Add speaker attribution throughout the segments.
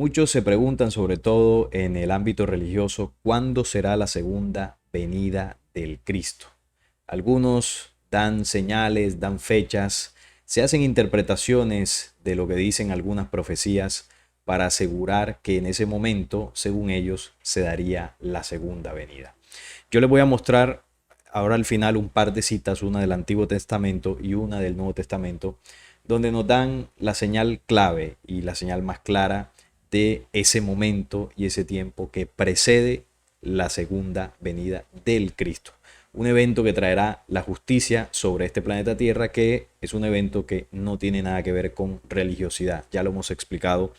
Speaker 1: Muchos se preguntan, sobre todo en el ámbito religioso, ¿cuándo será la segunda venida del Cristo? Algunos dan señales, dan fechas, se hacen interpretaciones de lo que dicen algunas profecías para asegurar que en ese momento, según ellos, se daría la segunda venida. Yo les voy a mostrar ahora al final un par de citas, una del Antiguo Testamento y una del Nuevo Testamento, donde nos dan la señal clave y la señal más clara de ese momento y ese tiempo que precede la segunda venida del Cristo. Un evento que traerá la justicia sobre este planeta Tierra, que es un evento que no tiene nada que ver con religiosidad. Ya lo hemos explicado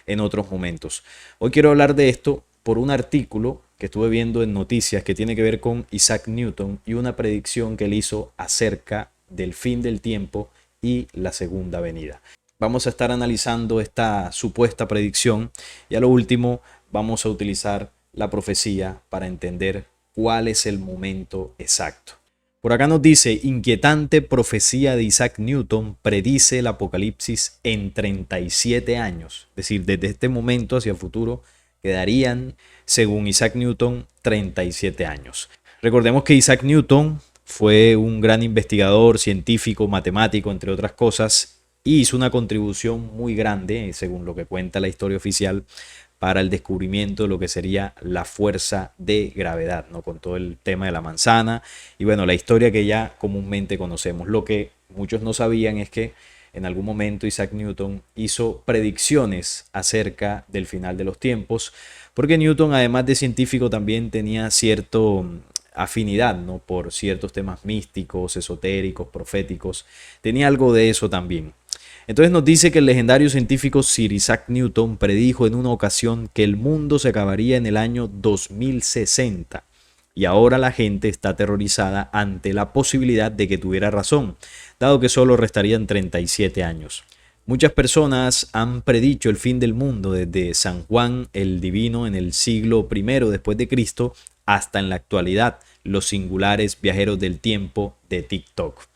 Speaker 1: en otros momentos. Hoy quiero hablar de esto por un artículo que estuve viendo en noticias que tiene que ver con Isaac Newton y una predicción que él hizo acerca del fin del tiempo y la segunda venida. Vamos a estar analizando esta supuesta predicción y a lo último vamos a utilizar la profecía para entender cuál es el momento exacto. Por acá nos dice: inquietante profecía de Isaac Newton predice el apocalipsis en 37 años. Es decir, desde este momento hacia el futuro quedarían, según Isaac Newton, 37 años. Recordemos que Isaac Newton fue un gran investigador, científico, matemático, entre otras cosas, y hizo una contribución muy grande, según lo que cuenta la historia oficial, para el descubrimiento de lo que sería la fuerza de gravedad, ¿no? Con todo el tema de la manzana y bueno, la historia que ya comúnmente conocemos. Lo que muchos no sabían es que en algún momento Isaac Newton hizo predicciones acerca del final de los tiempos, porque Newton, además de científico, también tenía cierto afinidad, ¿no? Por ciertos temas místicos, esotéricos, proféticos. Tenía algo de eso también. Entonces nos dice que el legendario científico Sir Isaac Newton predijo en una ocasión que el mundo se acabaría en el año 2060 y ahora la gente está aterrorizada ante la posibilidad de que tuviera razón, dado que solo restarían 37 años. Muchas personas han predicho el fin del mundo desde San Juan el Divino en el siglo I después de Cristo hasta en la actualidad los singulares viajeros del tiempo de TikTok.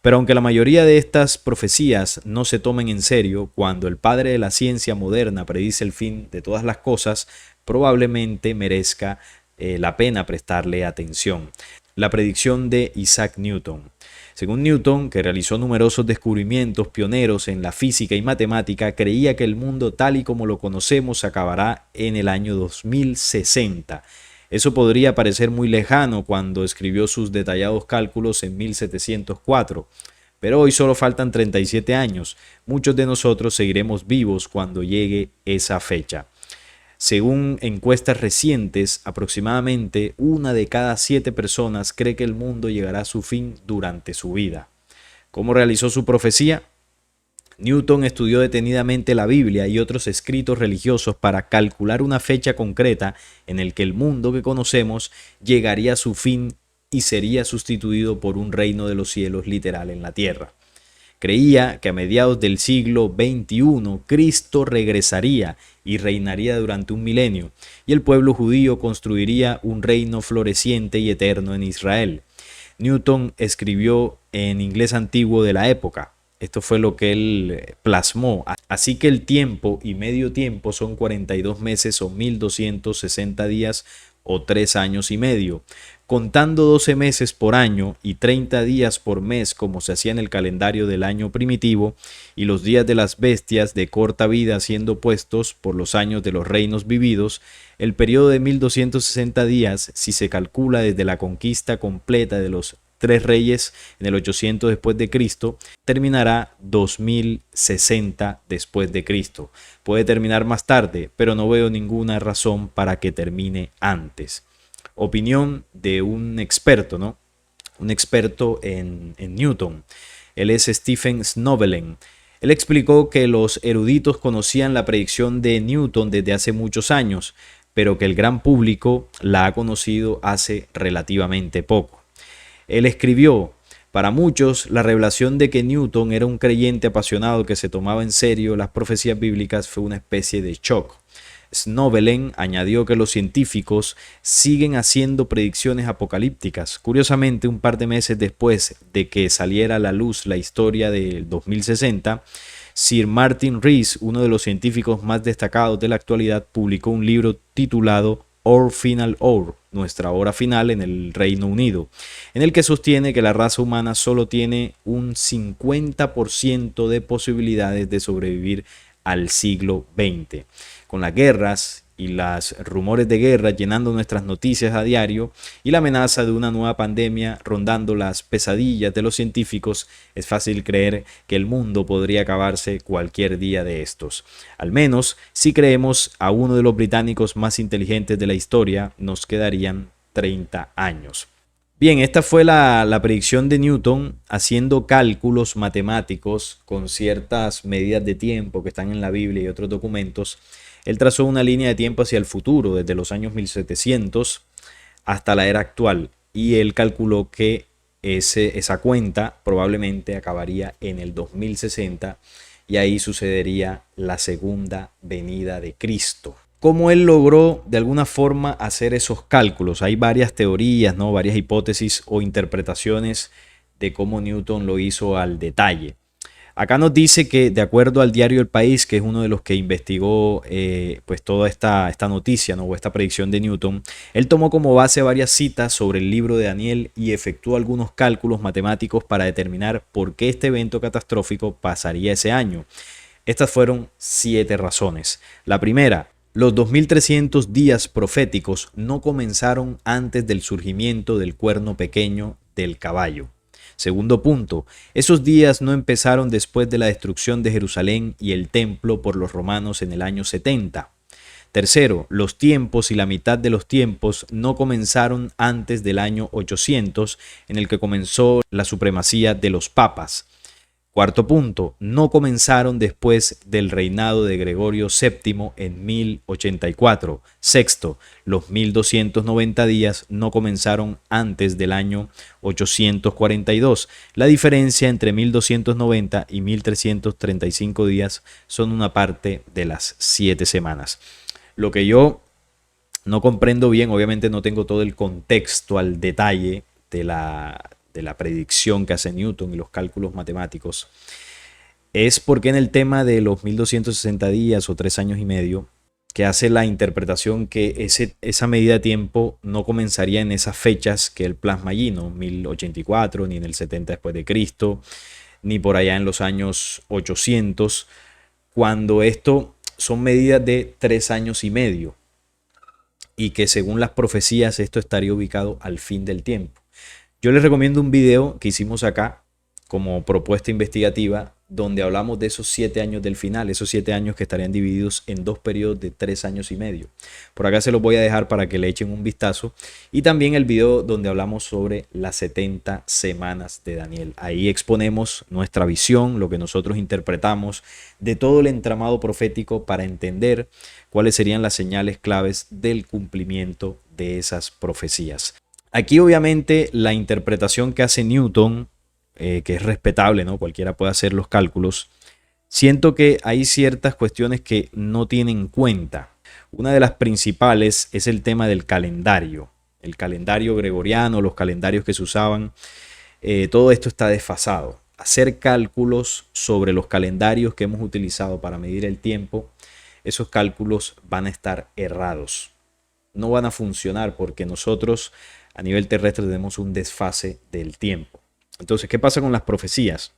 Speaker 1: Pero aunque la mayoría de estas profecías no se tomen en serio, cuando el padre de la ciencia moderna predice el fin de todas las cosas, probablemente merezca la pena prestarle atención. La predicción de Isaac Newton. Según Newton, que realizó numerosos descubrimientos pioneros en la física y matemática, creía que el mundo tal y como lo conocemos acabará en el año 2060. Eso podría parecer muy lejano cuando escribió sus detallados cálculos en 1704, pero hoy solo faltan 37 años. Muchos de nosotros seguiremos vivos cuando llegue esa fecha. Según encuestas recientes, aproximadamente 1 de cada 7 personas cree que el mundo llegará a su fin durante su vida. ¿Cómo realizó su profecía? Newton estudió detenidamente la Biblia y otros escritos religiosos para calcular una fecha concreta en el que el mundo que conocemos llegaría a su fin y sería sustituido por un reino de los cielos literal en la tierra. Creía que a mediados del siglo XXI Cristo regresaría y reinaría durante un milenio, y el pueblo judío construiría un reino floreciente y eterno en Israel. Newton escribió en inglés antiguo de la época. Esto fue lo que él plasmó. Así que el tiempo y medio tiempo son 42 meses o 1260 días o 3 años y medio. Contando 12 meses por año y 30 días por mes como se hacía en el calendario del año primitivo, y los días de las bestias de corta vida siendo puestos por los años de los reinos vividos, el periodo de 1260 días, si se calcula desde la conquista completa de los 3 reyes en el 800 después de Cristo, terminará 2060 después de Cristo. Puede terminar más tarde, pero no veo ninguna razón para que termine antes. Opinión de un experto, ¿no? Un experto en Newton. Él es Stephen Snovelen. Él explicó que los eruditos conocían la predicción de Newton desde hace muchos años, pero que el gran público la ha conocido hace relativamente poco. Él escribió: para muchos, la revelación de que Newton era un creyente apasionado que se tomaba en serio las profecías bíblicas fue una especie de shock. Snovelen añadió que los científicos siguen haciendo predicciones apocalípticas. Curiosamente, un par de meses después de que saliera a la luz la historia del 2060, Sir Martin Rees, uno de los científicos más destacados de la actualidad, publicó un libro titulado Our Final Hour, nuestra hora final en el Reino Unido, en el que sostiene que la raza humana solo tiene un 50% de posibilidades de sobrevivir al siglo XX. Con las guerras y los rumores de guerra llenando nuestras noticias a diario y la amenaza de una nueva pandemia rondando las pesadillas de los científicos, es fácil creer que el mundo podría acabarse cualquier día de estos. Al menos, si creemos a uno de los británicos más inteligentes de la historia, nos quedarían 30 años. Bien, esta fue la predicción de Newton haciendo cálculos matemáticos con ciertas medidas de tiempo que están en la Biblia y otros documentos. Él trazó una línea de tiempo hacia el futuro, desde los años 1700 hasta la era actual, y él calculó que esa cuenta probablemente acabaría en el 2060 y ahí sucedería la segunda venida de Cristo. ¿Cómo él logró de alguna forma hacer esos cálculos? Hay varias teorías, ¿no? Varias hipótesis o interpretaciones de cómo Newton lo hizo al detalle. Acá nos dice que, de acuerdo al diario El País, que es uno de los que investigó pues toda esta noticia, ¿no? O esta predicción de Newton, él tomó como base varias citas sobre el libro de Daniel y efectuó algunos cálculos matemáticos para determinar por qué este evento catastrófico pasaría ese año. Estas fueron 7 razones. La primera: los 2300 días proféticos no comenzaron antes del surgimiento del cuerno pequeño del caballo. Segundo punto, esos días no empezaron después de la destrucción de Jerusalén y el templo por los romanos en el año 70. Tercero, los tiempos y la mitad de los tiempos no comenzaron antes del año 800, en el que comenzó la supremacía de los papas. Cuarto punto, no comenzaron después del reinado de Gregorio VII en 1084. Sexto, los 1290 días no comenzaron antes del año 842. La diferencia entre 1290 y 1335 días son una parte de las 7 semanas. Lo que yo no comprendo bien, obviamente no tengo todo el contexto al detalle de la predicción que hace Newton y los cálculos matemáticos, es porque en el tema de los 1260 días o 3 años y medio, que hace la interpretación que esa medida de tiempo no comenzaría en esas fechas que él plasma allí, no 1084, ni en el 70 después de Cristo, ni por allá en los años 800, cuando esto son medidas de 3 años y medio, y que según las profecías esto estaría ubicado al fin del tiempo. Yo les recomiendo un video que hicimos acá como propuesta investigativa donde hablamos de esos 7 años del final, esos 7 años que estarían divididos en 2 periodos de 3 años y medio. Por acá se los voy a dejar para que le echen un vistazo. Y también el video donde hablamos sobre las 70 semanas de Daniel. Ahí exponemos nuestra visión, lo que nosotros interpretamos de todo el entramado profético para entender cuáles serían las señales claves del cumplimiento de esas profecías. Aquí obviamente la interpretación que hace Newton, que es respetable, ¿no? Cualquiera puede hacer los cálculos. Siento que hay ciertas cuestiones que no tienen en cuenta. Una de las principales es el tema del calendario. El calendario gregoriano, los calendarios que se usaban, todo esto está desfasado. Hacer cálculos sobre los calendarios que hemos utilizado para medir el tiempo, esos cálculos van a estar errados. No van a funcionar porque nosotros a nivel terrestre tenemos un desfase del tiempo. Entonces, ¿qué pasa con las profecías?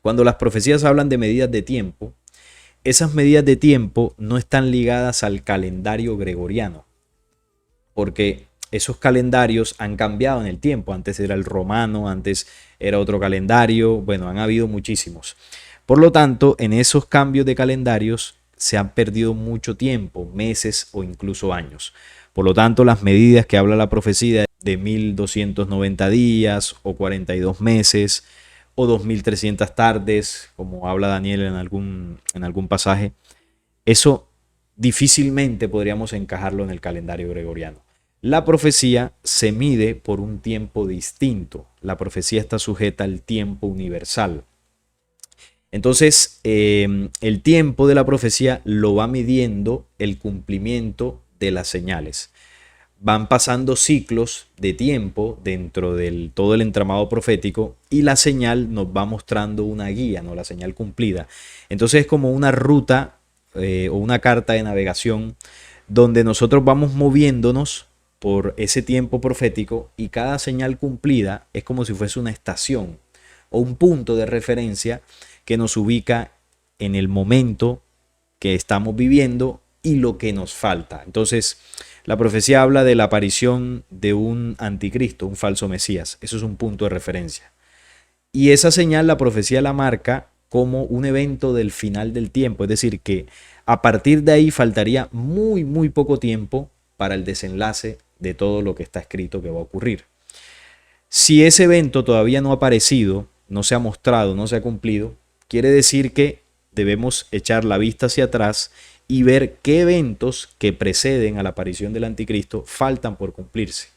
Speaker 1: Cuando las profecías hablan de medidas de tiempo, esas medidas de tiempo no están ligadas al calendario gregoriano, porque esos calendarios han cambiado en el tiempo. Antes era el romano, antes era otro calendario, bueno, han habido muchísimos. Por lo tanto, en esos cambios de calendarios se han perdido mucho tiempo, meses o incluso años. Por lo tanto, las medidas que habla la profecía de 1290 días o 42 meses o 2300 tardes, como habla Daniel en algún pasaje, eso difícilmente podríamos encajarlo en el calendario gregoriano. La profecía se mide por un tiempo distinto. La profecía está sujeta al tiempo universal. Entonces, el tiempo de la profecía lo va midiendo el cumplimiento de las señales. van pasando ciclos de tiempo dentro del todo el entramado profético y la señal nos va mostrando una guía, ¿no? La señal cumplida. Entonces es como una ruta o una carta de navegación donde nosotros vamos moviéndonos por ese tiempo profético y cada señal cumplida es como si fuese una estación o un punto de referencia que nos ubica en el momento que estamos viviendo y lo que nos falta. Entonces, la profecía habla de la aparición de un anticristo, un falso Mesías. Eso es un punto de referencia. Y esa señal la profecía la marca como un evento del final del tiempo. Es decir, que a partir de ahí faltaría muy poco tiempo para el desenlace de todo lo que está escrito que va a ocurrir. Si ese evento todavía no ha aparecido, no se ha mostrado, no se ha cumplido, quiere decir que debemos echar la vista hacia atrás y ver qué eventos que preceden a la aparición del anticristo faltan por cumplirse.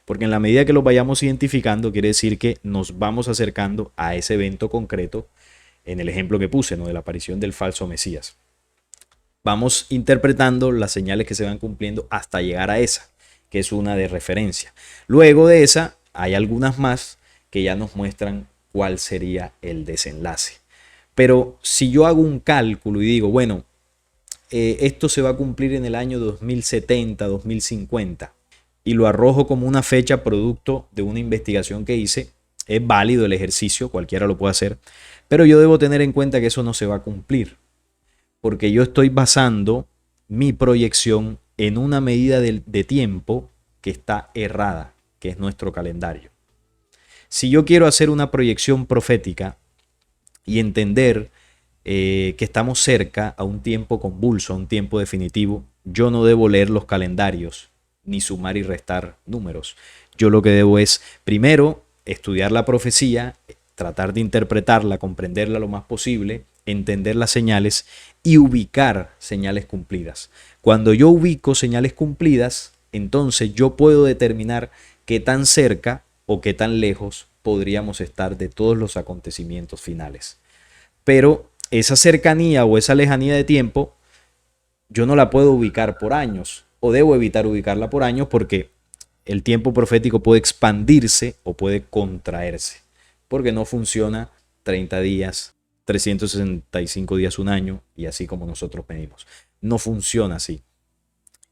Speaker 1: Porque en la medida que los vayamos identificando, quiere decir que nos vamos acercando a ese evento concreto, en el ejemplo que puse, ¿no? De la aparición del falso Mesías. Vamos interpretando las señales que se van cumpliendo hasta llegar a esa, que es una de referencia. Luego de esa, hay algunas más que ya nos muestran cuál sería el desenlace. Pero si yo hago un cálculo y digo, bueno, esto se va a cumplir en el año 2070, 2050, y lo arrojo como una fecha producto de una investigación que hice, es válido el ejercicio, cualquiera lo puede hacer, pero yo debo tener en cuenta que eso no se va a cumplir, porque yo estoy basando mi proyección en una medida de tiempo que está errada, que es nuestro calendario. Si yo quiero hacer una proyección profética y entender que estamos cerca a un tiempo convulso, a un tiempo definitivo, yo no debo leer los calendarios ni sumar y restar números. Yo lo que debo es, primero, estudiar la profecía, tratar de interpretarla, comprenderla lo más posible, entender las señales y ubicar señales cumplidas. Cuando yo ubico señales cumplidas, entonces yo puedo determinar qué tan cerca o qué tan lejos podríamos estar de todos los acontecimientos finales. Pero esa cercanía o esa lejanía de tiempo yo no la puedo ubicar por años o debo evitar ubicarla por años porque el tiempo profético puede expandirse o puede contraerse porque no funciona 30 días, 365 días, un año y así como nosotros medimos. No funciona así.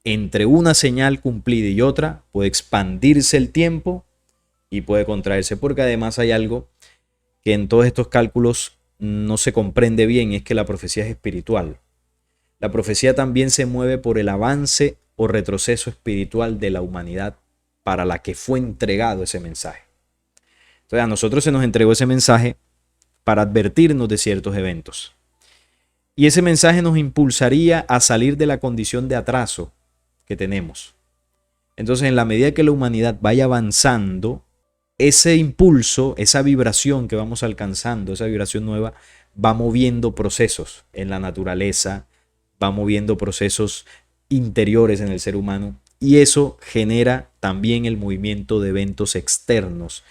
Speaker 1: Entre una señal cumplida y otra puede expandirse el tiempo y puede contraerse porque además hay algo que en todos estos cálculos no se comprende bien, es que la profecía es espiritual. La profecía también se mueve por el avance o retroceso espiritual de la humanidad para la que fue entregado ese mensaje. Entonces a nosotros se nos entregó ese mensaje para advertirnos de ciertos eventos. Y ese mensaje nos impulsaría a salir de la condición de atraso que tenemos. Entonces en la medida que la humanidad vaya avanzando, ese impulso, esa vibración que vamos alcanzando, esa vibración nueva, va moviendo procesos en la naturaleza, va moviendo procesos interiores en el ser humano y eso genera también el movimiento de eventos externos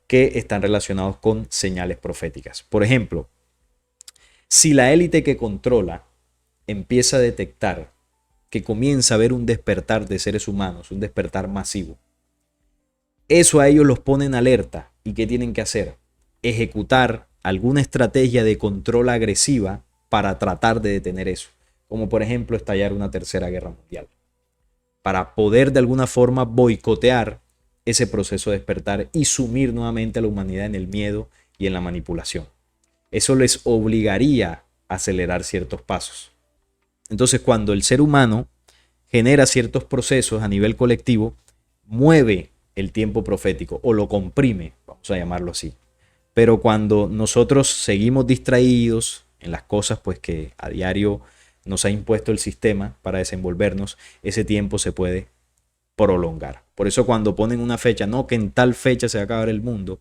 Speaker 1: que están relacionados con señales proféticas. Por ejemplo, si la élite que controla empieza a detectar que comienza a haber un despertar de seres humanos, un despertar masivo, eso a ellos los pone en alerta. ¿Y qué tienen que hacer? Ejecutar alguna estrategia de control agresiva para tratar de detener eso. Como por ejemplo estallar una tercera guerra mundial. Para poder de alguna forma boicotear ese proceso de despertar y sumir nuevamente a la humanidad en el miedo y en la manipulación. Eso les obligaría a acelerar ciertos pasos. Entonces cuando el ser humano genera ciertos procesos a nivel colectivo, mueve el tiempo profético o lo comprime, vamos a llamarlo así. Pero cuando nosotros seguimos distraídos en las cosas pues que a diario nos ha impuesto el sistema para desenvolvernos, ese tiempo se puede prolongar. Por eso cuando ponen una fecha, no, que en tal fecha se va a acabar el mundo,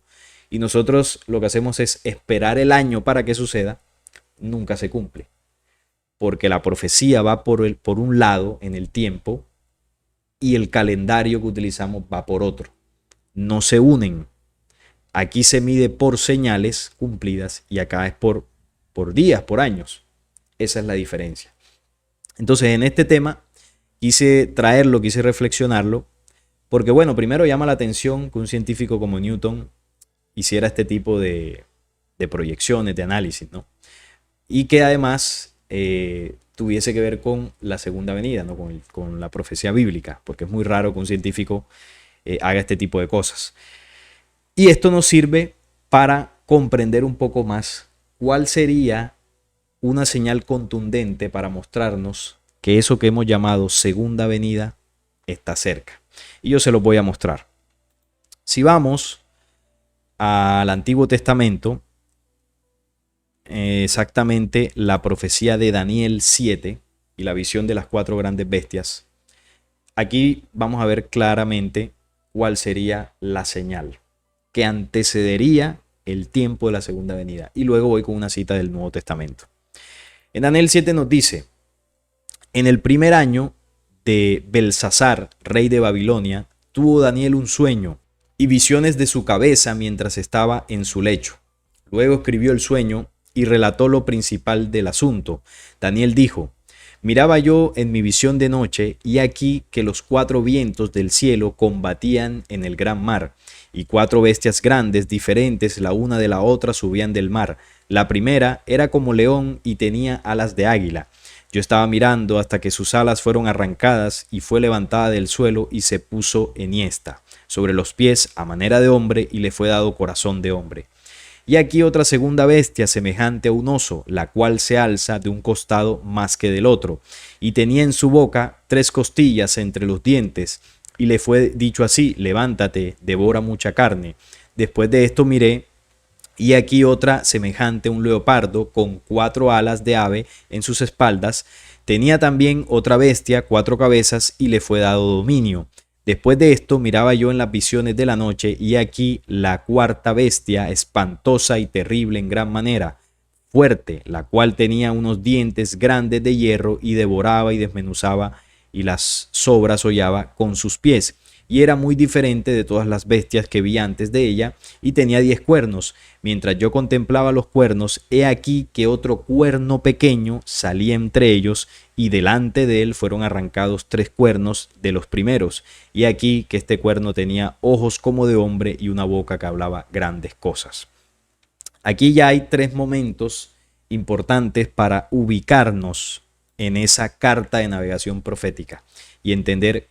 Speaker 1: y nosotros lo que hacemos es esperar el año para que suceda, nunca se cumple. Porque la profecía va por un lado en el tiempo, y el calendario que utilizamos va por otro. No se unen. Aquí se mide por señales cumplidas y acá es por días, por años. Esa es la diferencia. Entonces en este tema quise traerlo, quise reflexionarlo Porque bueno, primero llama la atención que un científico como Newton hiciera este tipo de proyecciones, de análisis, ¿no? Y que además tuviese que ver con la segunda venida, ¿no? Con la profecía bíblica, porque es muy raro que un científico haga este tipo de cosas. Y esto nos sirve para comprender un poco más cuál sería una señal contundente para mostrarnos que eso que hemos llamado segunda venida está cerca. Y yo se los voy a mostrar. Si vamos al Antiguo Testamento, exactamente la profecía de Daniel 7 y la visión de las 4 grandes bestias, aquí vamos a ver claramente cuál sería la señal que antecedería el tiempo de la segunda venida. Y luego voy con una cita del Nuevo Testamento. En Daniel 7 nos dice: en el primer año de Belsasar, rey de Babilonia, tuvo Daniel un sueño y visiones de su cabeza mientras estaba en su lecho. Luego escribió el sueño y relató lo principal del asunto. Daniel dijo: miraba yo en mi visión de noche, y aquí que los 4 vientos del cielo combatían en el gran mar, y 4 bestias grandes, diferentes la una de la otra, subían del mar. La primera era como león y tenía alas de águila. Yo estaba mirando hasta que sus alas fueron arrancadas y fue levantada del suelo y se puso enhiesta sobre los pies a manera de hombre, y le fue dado corazón de hombre. Y aquí otra segunda bestia semejante a un oso, la cual se alza de un costado más que del otro, y tenía en su boca 3 costillas entre los dientes, y le fue dicho así: levántate, devora mucha carne. Después de esto miré, y aquí otra semejante a un leopardo, con 4 alas de ave en sus espaldas. Tenía también otra bestia 4 cabezas, y le fue dado dominio. Después de esto miraba yo en las visiones de la noche, y aquí la 4ª bestia, espantosa y terrible en gran manera, fuerte, la cual tenía unos dientes grandes de hierro, y devoraba y desmenuzaba, y las sobras hollaba con sus pies. Y era muy diferente de todas las bestias que vi antes de ella, y tenía 10 cuernos. Mientras yo contemplaba los cuernos, he aquí que otro cuerno pequeño salía entre ellos, y delante de él fueron arrancados 3 cuernos de los primeros. Y aquí que este cuerno tenía ojos como de hombre y una boca que hablaba grandes cosas. Aquí ya hay 3 momentos importantes para ubicarnos en esa carta de navegación profética y entender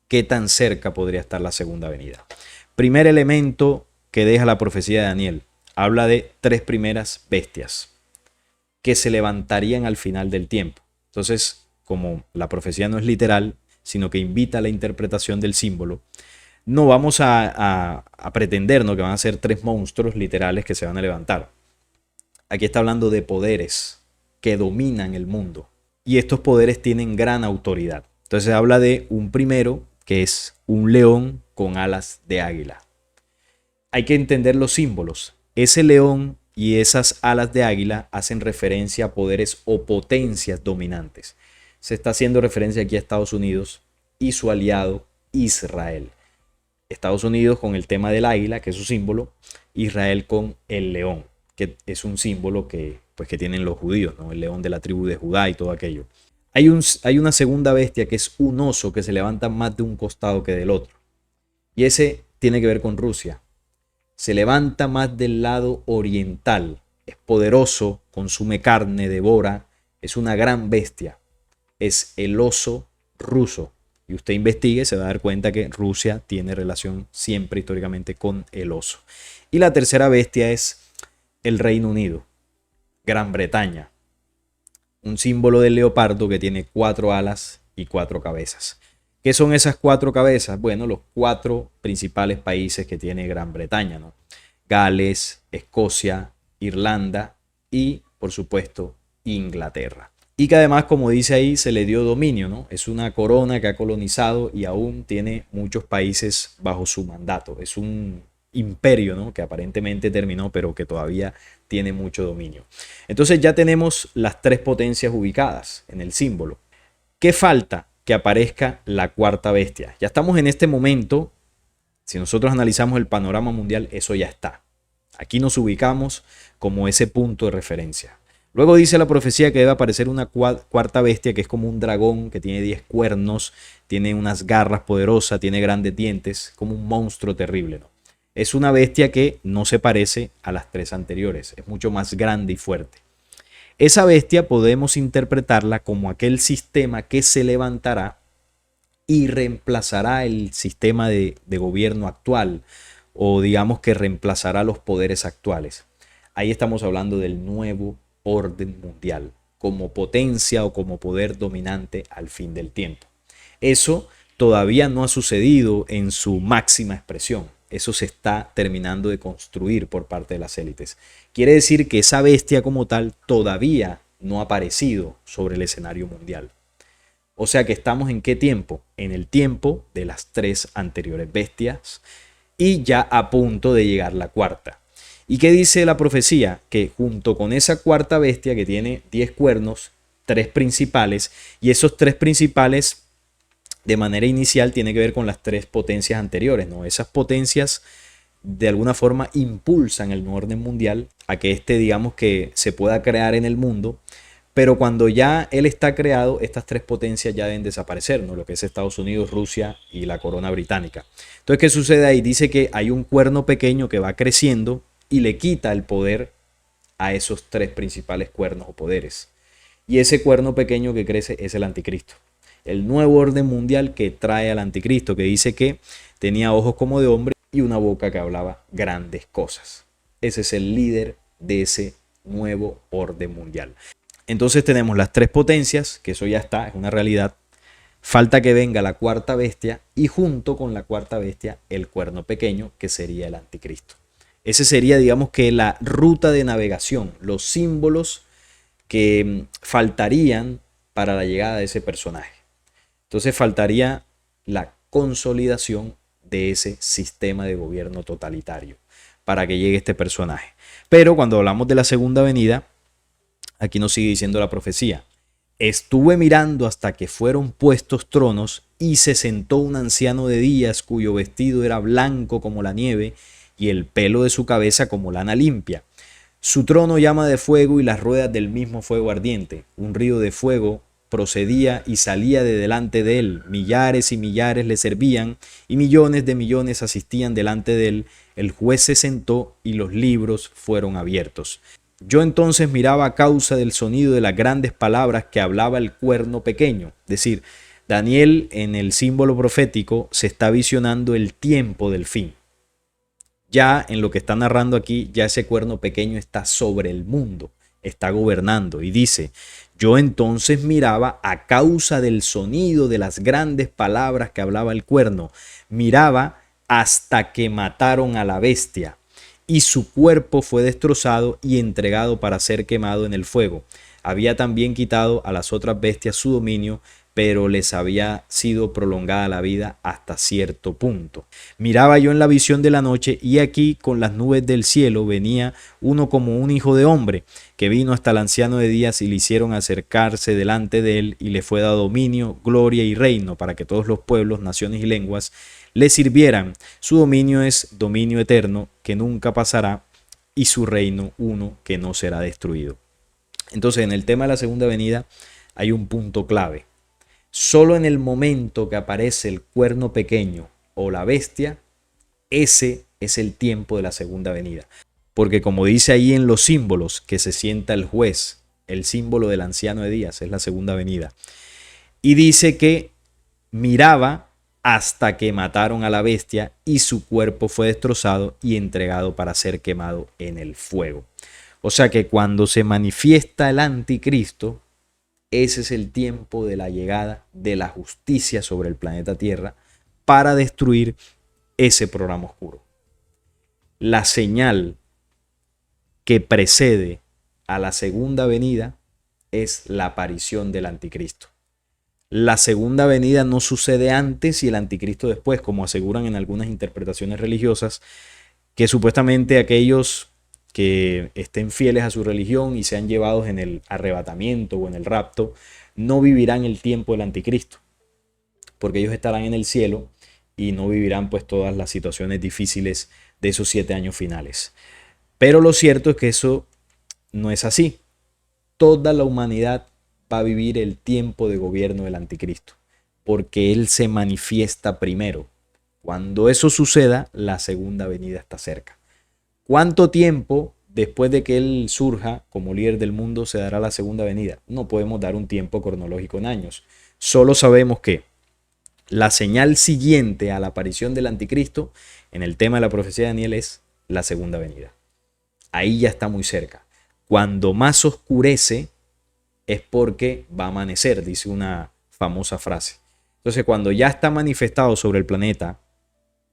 Speaker 1: qué tan cerca podría estar la segunda venida. Primer elemento que deja la profecía de Daniel: habla de 3 primeras bestias que se levantarían al final del tiempo. Entonces, como la profecía no es literal, sino que invita a la interpretación del símbolo, no vamos a pretendernos que van a ser 3 monstruos literales que se van a levantar. Aquí está hablando de poderes que dominan el mundo, y estos poderes tienen gran autoridad. Entonces habla de un primero que es un león con alas de águila. Hay que entender los símbolos. Ese león y esas alas de águila hacen referencia a poderes o potencias dominantes. Se está haciendo referencia aquí a Estados Unidos y su aliado Israel. Estados Unidos con el tema del águila, que es su símbolo; Israel con el león, que es un símbolo que tienen los judíos, ¿no? El león de la tribu de Judá y todo aquello. Hay una segunda bestia que es un oso que se levanta más de un costado que del otro. Y ese tiene que ver con Rusia. Se levanta más del lado oriental. Es poderoso, consume carne, devora. Es una gran bestia. Es el oso ruso. Y usted investigue, se va a dar cuenta que Rusia tiene relación siempre históricamente con el oso. Y la tercera bestia es el Reino Unido, Gran Bretaña. Un símbolo del leopardo que tiene 4 alas y 4 cabezas. ¿Qué son esas 4 cabezas? Bueno, los 4 principales países que tiene Gran Bretaña, ¿no? Gales, Escocia, Irlanda y, por supuesto, Inglaterra. Y que además, como dice ahí, se le dio dominio, ¿no? Es una corona que ha colonizado y aún tiene muchos países bajo su mandato. Es un imperio, ¿no? Que aparentemente terminó, pero que todavía tiene mucho dominio. Entonces ya tenemos las 3 potencias ubicadas en el símbolo. ¿Qué falta? Que aparezca la 4ª bestia. Ya estamos en este momento. Si nosotros analizamos el panorama mundial, eso ya está. Aquí nos ubicamos como ese punto de referencia. Luego dice la profecía que debe aparecer una cuarta bestia que es como un dragón que tiene 10 cuernos, tiene unas garras poderosas, tiene grandes dientes, como un monstruo terrible, ¿no? Es una bestia que no se parece a las tres anteriores, es mucho más grande y fuerte. Esa bestia podemos interpretarla como aquel sistema que se levantará y reemplazará el sistema de gobierno actual, o digamos que reemplazará los poderes actuales. Ahí estamos hablando del nuevo orden mundial, como potencia o como poder dominante al fin del tiempo. Eso todavía no ha sucedido en su máxima expresión. Eso se está terminando de construir por parte de las élites. Quiere decir que esa bestia como tal todavía no ha aparecido sobre el escenario mundial. O sea que estamos en qué tiempo? En el tiempo de las tres anteriores bestias y ya a punto de llegar la cuarta. ¿Y qué dice la profecía? Que junto con esa cuarta bestia que tiene 10 cuernos, tres principales, y esos tres principales de manera inicial tiene que ver con las tres potencias anteriores, ¿no? Esas potencias de alguna forma impulsan el nuevo orden mundial a que digamos que se pueda crear en el mundo, pero cuando ya él está creado, estas tres potencias ya deben desaparecer, ¿no? Lo que es Estados Unidos, Rusia y la corona británica. Entonces, ¿qué sucede ahí? Dice que hay un cuerno pequeño que va creciendo y le quita el poder a esos tres principales cuernos o poderes. Y ese cuerno pequeño que crece es el anticristo. El nuevo orden mundial que trae al anticristo, que dice que tenía ojos como de hombre y una boca que hablaba grandes cosas. Ese es el líder de ese nuevo orden mundial. Entonces tenemos las tres potencias, que eso ya está, es una realidad. Falta que venga la cuarta bestia y junto con la cuarta bestia el cuerno pequeño, que sería el anticristo. Ese sería, digamos que la ruta de navegación, los símbolos que faltarían para la llegada de ese personaje. Entonces faltaría la consolidación de ese sistema de gobierno totalitario para que llegue este personaje. Pero cuando hablamos de la segunda venida, aquí nos sigue diciendo la profecía. Estuve mirando hasta que fueron puestos tronos y se sentó un anciano de días cuyo vestido era blanco como la nieve y el pelo de su cabeza como lana limpia. Su trono llama de fuego y las ruedas del mismo fuego ardiente. Un río de fuego procedía y salía de delante de él. Millares y millares le servían y millones de millones asistían delante de él. El juez se sentó y los libros fueron abiertos. Yo entonces miraba a causa del sonido de las grandes palabras que hablaba el cuerno pequeño. Es decir, Daniel en el símbolo profético se está visionando el tiempo del fin. Ya en lo que está narrando aquí, ya ese cuerno pequeño está sobre el mundo, está gobernando y dice, yo entonces miraba a causa del sonido de las grandes palabras que hablaba el cuerno, miraba hasta que mataron a la bestia y su cuerpo fue destrozado y entregado para ser quemado en el fuego. Había también quitado a las otras bestias su dominio, pero les había sido prolongada la vida hasta cierto punto. Miraba yo en la visión de la noche y aquí con las nubes del cielo venía uno como un hijo de hombre, que vino hasta el anciano de días y le hicieron acercarse delante de él y le fue dado dominio, gloria y reino para que todos los pueblos, naciones y lenguas le sirvieran. Su dominio es dominio eterno que nunca pasará y su reino uno que no será destruido. Entonces en el tema de la segunda venida hay un punto clave. Solo en el momento que aparece el cuerno pequeño o la bestia, ese es el tiempo de la segunda venida. Porque como dice ahí en los símbolos, que se sienta el juez, el símbolo del anciano de días es la segunda venida. Y dice que miraba hasta que mataron a la bestia y su cuerpo fue destrozado y entregado para ser quemado en el fuego. O sea que cuando se manifiesta el anticristo, ese es el tiempo de la llegada de la justicia sobre el planeta Tierra para destruir ese programa oscuro. La señal que precede a la segunda venida es la aparición del anticristo. La segunda venida no sucede antes y el anticristo después, como aseguran en algunas interpretaciones religiosas, que supuestamente aquellos que estén fieles a su religión y sean llevados en el arrebatamiento o en el rapto, no vivirán el tiempo del anticristo, porque ellos estarán en el cielo y no vivirán pues todas las situaciones difíciles de esos 7 años finales. Pero lo cierto es que eso no es así. toda la humanidad va a vivir el tiempo de gobierno del anticristo, porque él se manifiesta primero. Cuando eso suceda, la segunda venida está cerca. ¿Cuánto tiempo después de que él surja como líder del mundo se dará la segunda venida? No podemos dar un tiempo cronológico en años. Solo sabemos que la señal siguiente a la aparición del anticristo en el tema de la profecía de Daniel es la segunda venida. Ahí ya está muy cerca. Cuando más oscurece es porque va a amanecer, dice una famosa frase. Entonces, cuando ya está manifestado sobre el planeta,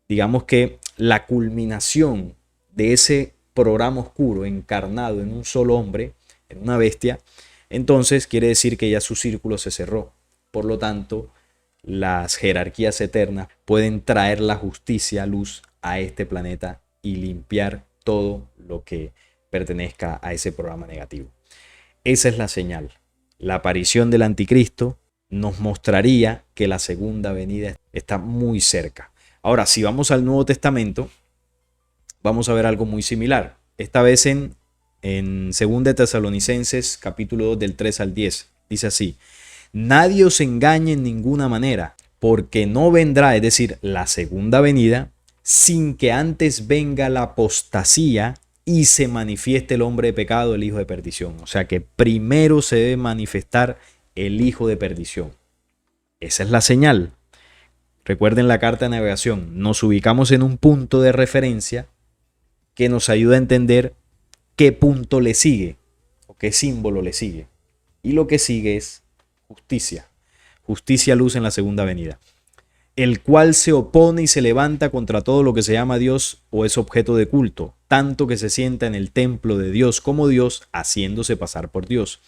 Speaker 1: digamos que la culminación de ese programa oscuro encarnado en un solo hombre, en una bestia, entonces quiere decir que ya su círculo se cerró. Por lo tanto, las jerarquías eternas pueden traer la justicia, luz a este planeta y limpiar todo lo que pertenezca a ese programa negativo. Esa es la señal. La aparición del anticristo nos mostraría que la segunda venida está muy cerca. Ahora, si vamos al Nuevo Testamento, vamos a ver algo muy similar. Esta vez en 2 de Tesalonicenses, capítulo 2, del 3 al 10. Dice así: nadie os engañe en ninguna manera, porque no vendrá, es decir, la segunda venida, sin que antes venga la apostasía y se manifieste el hombre de pecado, el hijo de perdición. O sea que primero se debe manifestar el hijo de perdición. Esa es la señal. Recuerden la carta de navegación. Nos ubicamos en un punto de referencia que nos ayuda a entender qué punto le sigue o qué símbolo le sigue. Y lo que sigue es justicia. Justicia, luz en la segunda venida. El cual se opone y se levanta contra todo lo que se llama Dios o es objeto de culto, tanto que se sienta en el templo de Dios como Dios, haciéndose pasar por Dios.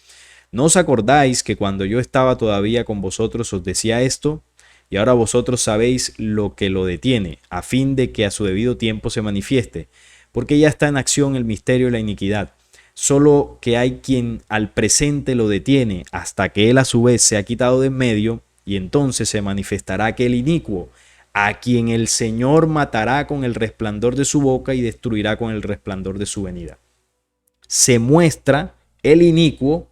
Speaker 1: ¿No os acordáis que cuando yo estaba todavía con vosotros os decía esto? Y ahora vosotros sabéis lo que lo detiene, a fin de que a su debido tiempo se manifieste, porque ya está en acción el misterio de la iniquidad. Solo que hay quien al presente lo detiene, hasta que él a su vez se ha quitado de en medio, y entonces se manifestará aquel inicuo, a quien el Señor matará con el resplandor de su boca y destruirá con el resplandor de su venida. Se muestra el inicuo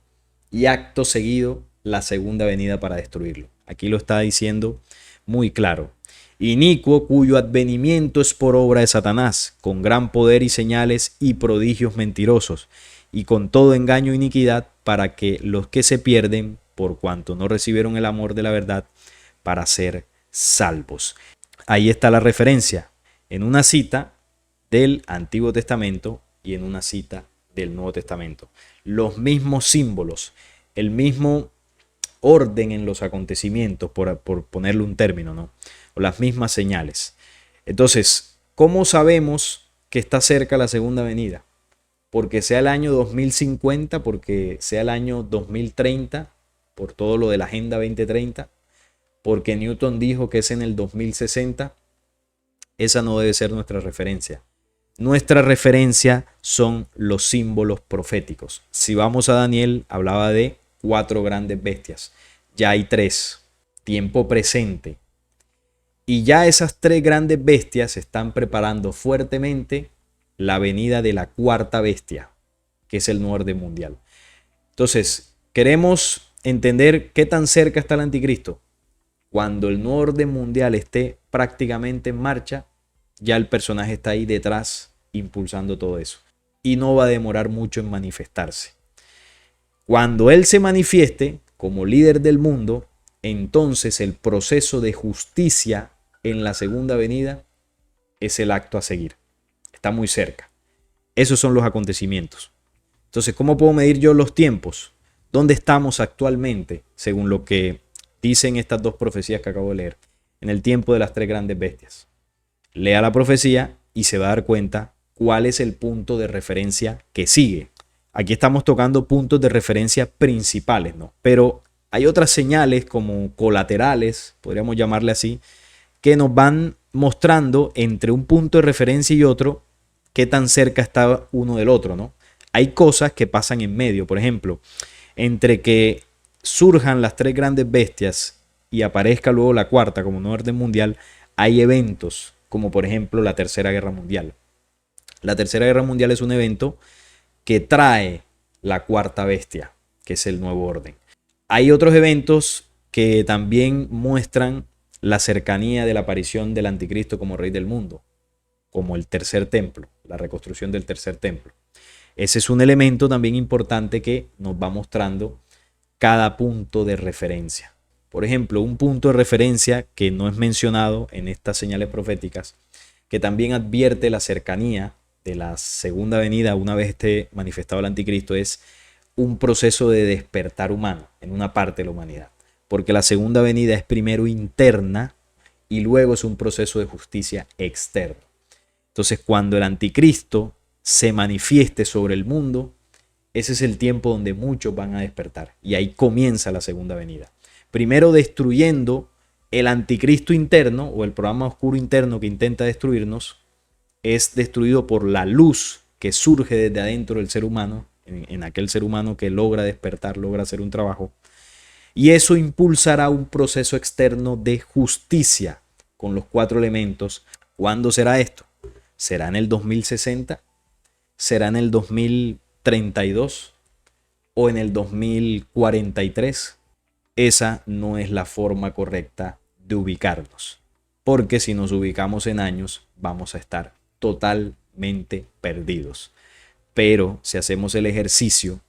Speaker 1: y acto seguido la segunda venida para destruirlo. Aquí lo está diciendo muy claro. Inicuo, cuyo advenimiento es por obra de Satanás, con gran poder y señales y prodigios mentirosos, y con todo engaño e iniquidad, para que los que se pierden, por cuanto no recibieron el amor de la verdad, para ser salvos. Ahí está la referencia, en una cita del Antiguo Testamento y en una cita del Nuevo Testamento. Los mismos símbolos, el mismo orden en los acontecimientos, por ponerle un término, ¿no? O las mismas señales. Entonces, ¿cómo sabemos que está cerca la segunda venida? Porque sea el año 2050, porque sea el año 2030, por todo lo de la Agenda 2030, porque Newton dijo que es en el 2060. Esa no debe ser nuestra referencia. Nuestra referencia son los símbolos proféticos. Si vamos a Daniel, hablaba de 4 grandes bestias. Ya hay 3. Tiempo presente. Y ya esas 3 grandes bestias están preparando fuertemente la venida de la 4ª bestia, que es el nuevo orden mundial. Entonces, queremos entender qué tan cerca está el anticristo. Cuando el nuevo orden mundial esté prácticamente en marcha, ya el personaje está ahí detrás impulsando todo eso. Y no va a demorar mucho en manifestarse. Cuando él se manifieste como líder del mundo, entonces el proceso de justicia en la segunda venida es el acto a seguir. Está muy cerca. Esos son los acontecimientos. Entonces, ¿cómo puedo medir yo los tiempos? ¿Dónde estamos actualmente, según lo que dicen estas 2 profecías que acabo de leer? En el tiempo de las 3 grandes bestias. Lea la profecía y se va a dar cuenta cuál es el punto de referencia que sigue. Aquí estamos tocando puntos de referencia principales, ¿no? Pero hay otras señales como colaterales, podríamos llamarle así, que nos van mostrando entre un punto de referencia y otro qué tan cerca está uno del otro, ¿no? Hay cosas que pasan en medio, por ejemplo, entre que surjan las 3 grandes bestias y aparezca luego la 4ª como nuevo orden mundial, hay eventos como por ejemplo la Tercera Guerra Mundial. La Tercera Guerra Mundial es un evento que trae la 4ª bestia, que es el nuevo orden. Hay otros eventos que también muestran la cercanía de la aparición del anticristo como rey del mundo, como el tercer templo, la reconstrucción del tercer templo. Ese es un elemento también importante que nos va mostrando cada punto de referencia. Por ejemplo, un punto de referencia que no es mencionado en estas señales proféticas, que también advierte la cercanía de la segunda venida una vez esté manifestado el anticristo, es un proceso de despertar humano en una parte de la humanidad. Porque la segunda venida es primero interna y luego es un proceso de justicia externo. Entonces, cuando el anticristo se manifieste sobre el mundo, ese es el tiempo donde muchos van a despertar. Y ahí comienza la segunda venida. Primero destruyendo el anticristo interno o el programa oscuro interno que intenta destruirnos, es destruido por la luz que surge desde adentro del ser humano, en aquel ser humano que logra despertar, logra hacer un trabajo. Y eso impulsará un proceso externo de justicia con los 4 elementos. ¿Cuándo será esto? ¿Será en el 2060? ¿Será en el 2032? ¿O en el 2043? Esa no es la forma correcta de ubicarnos. Porque si nos ubicamos en años, vamos a estar totalmente perdidos. Pero si hacemos el ejercicio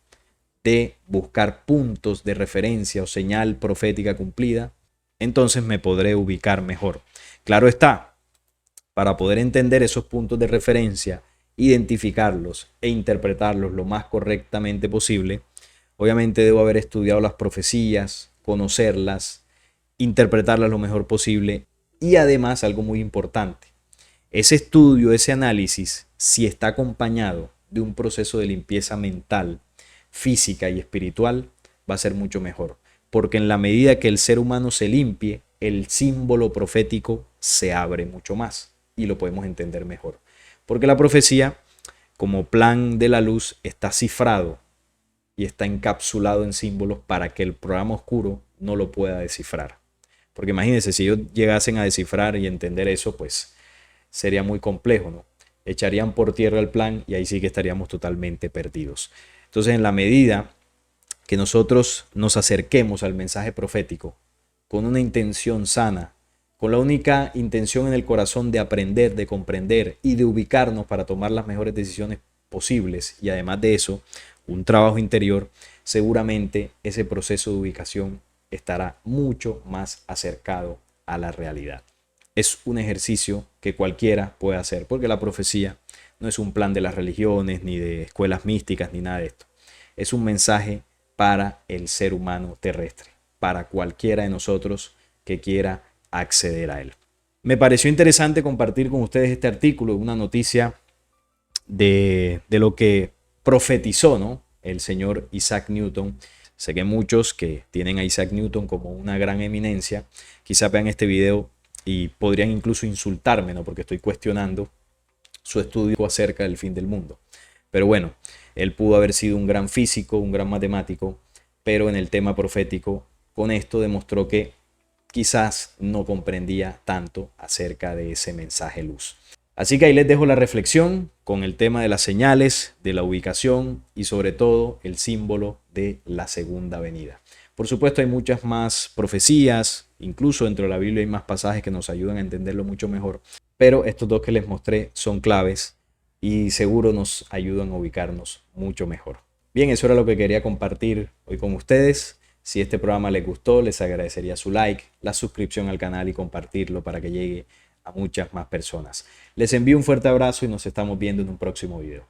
Speaker 1: de buscar puntos de referencia o señal profética cumplida, entonces me podré ubicar mejor. Claro está, para poder entender esos puntos de referencia, identificarlos e interpretarlos lo más correctamente posible, obviamente debo haber estudiado las profecías, conocerlas, interpretarlas lo mejor posible y además algo muy importante, ese estudio, ese análisis, si está acompañado de un proceso de limpieza mental, física y espiritual, va a ser mucho mejor. Porque en la medida que el ser humano se limpie, el símbolo profético se abre mucho más y lo podemos entender mejor. Porque la profecía, como plan de la luz, está cifrado y está encapsulado en símbolos para que el programa oscuro no lo pueda descifrar. Porque imagínense, si ellos llegasen a descifrar y entender eso, pues sería muy complejo, ¿no? Echarían por tierra el plan y ahí sí que estaríamos totalmente perdidos. Entonces, en la medida que nosotros nos acerquemos al mensaje profético con una intención sana, con la única intención en el corazón de aprender, de comprender y de ubicarnos para tomar las mejores decisiones posibles, y además de eso, un trabajo interior, seguramente ese proceso de ubicación estará mucho más acercado a la realidad. Es un ejercicio que cualquiera puede hacer, porque la profecía no es un plan de las religiones, ni de escuelas místicas, ni nada de esto. Es un mensaje para el ser humano terrestre, para cualquiera de nosotros que quiera acceder a él. Me pareció interesante compartir con ustedes este artículo, una noticia de lo que profetizó, ¿no?, el señor Isaac Newton. Sé que muchos que tienen a Isaac Newton como una gran eminencia, quizá vean este video y podrían incluso insultarme, ¿no?, porque estoy cuestionando su estudio acerca del fin del mundo. Pero bueno, él pudo haber sido un gran físico, un gran matemático, pero en el tema profético, con esto demostró que quizás no comprendía tanto acerca de ese mensaje luz. Así que ahí les dejo la reflexión con el tema de las señales, de la ubicación y sobre todo el símbolo de la segunda venida. Por supuesto hay muchas más profecías, incluso dentro de la Biblia hay más pasajes que nos ayudan a entenderlo mucho mejor, pero estos 2 que les mostré son claves y seguro nos ayudan a ubicarnos mucho mejor. Bien, eso era lo que quería compartir hoy con ustedes. Si este programa les gustó, les agradecería su like, la suscripción al canal y compartirlo para que llegue a muchas más personas. Les envío un fuerte abrazo y nos estamos viendo en un próximo video.